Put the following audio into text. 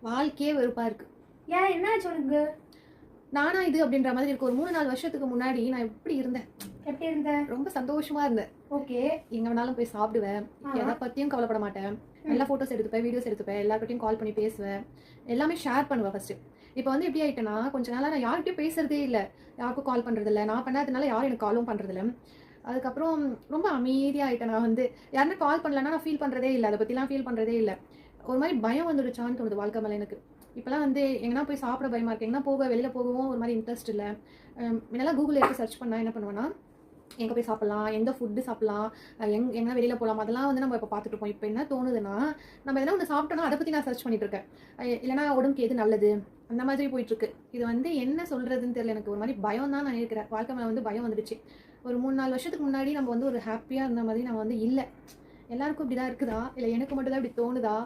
வாழ்க்கையே வெறுப்பா இருக்கு. ஏன் என்னாச்சு உனக்கு? நானா இது அப்படின்ற மாதிரி இருக்கு. ஒரு 3-4 வருஷத்துக்கு முன்னாடி நான் எப்படி இருந்தேன்? எப்படி இருந்த? ரொம்ப சந்தோஷமா இருந்தேன். ஓகே. எங்க வேணாலும் போய் சாப்பிடுவேன். எதை பத்தியும் கவலைப்பட மாட்டேன். நல்லா போட்டோஸ் எடுத்துப்பேன், வீடியோஸ் எடுத்துப்பேன், எல்லார்கிட்டையும் கால் பண்ணி பேசுவேன், எல்லாமே ஷேர் பண்ணுவேன் ஃபர்ஸ்ட். இப்போ வந்து எப்படி ஆயிட்டேன்னா, கொஞ்ச நாளா நான் யார்கிட்டயும் பேசுறதே இல்லை, யாருக்கும் கால் பண்றது இல்லை, நான் பண்ணாததுனால யாரும் எனக்கு காலும் பண்றது இல்லை. அதுக்கப்புறம் ரொம்ப அமைதியா ஆயிட்டேன். நான் வந்து யாருன்னா கால் பண்ணலன்னா நான் ஃபீல் பண்றதே இல்லை, அதை பத்திலாம் ஃபீல் பண்றதே இல்லை. ஒரு மாதிரி பயம் வந்துடுச்சான்னு தோணுது வாழ்க்கை மேலே எனக்கு. இப்போலாம் வந்து எங்கன்னா போய் சாப்பிட பயமா இருக்கு, எங்கன்னா வெளியில் போகவும் ஒரு மாதிரி இன்ட்ரெஸ்ட் இல்லை. முன்னெல்லாம் கூகுளில் எடுத்து சர்ச் பண்ணால் என்ன பண்ணுவேன்னா, எங்கே போய் சாப்பிட்லாம், எந்த ஃபுட்டு சாப்பிட்லாம், எங்கே வெளியில் போகலாம், அதெல்லாம் வந்து நம்ம இப்போ பார்த்துட்டு இருப்போம். இப்போ என்ன தோணுதுன்னா, நம்ம எதனா ஒன்று சாப்பிட்டோன்னா அதை பற்றி நான் சர்ச் பண்ணிட்டு இருக்கேன். இல்லைனா உடம்புக்கு எது நல்லது, அந்த மாதிரி போயிட்டுருக்கு. இது வந்து என்ன சொல்கிறதுன்னு தெரியல, எனக்கு ஒரு மாதிரி பயம் தான் நான் இருக்கிறேன். வாழ்க்கை மேலே வந்து பயம் வந்துடுச்சு. ஒரு 3-4 வருஷத்துக்கு முன்னாடி நம்ம வந்து ஒரு ஹாப்பியாக இருந்த மாதிரி நம்ம வந்து இல்லை. எல்லாருக்கும் இப்படி தான் இருக்குதா, இல்லை எனக்கு மட்டும் தான் இப்படி தோணுதா?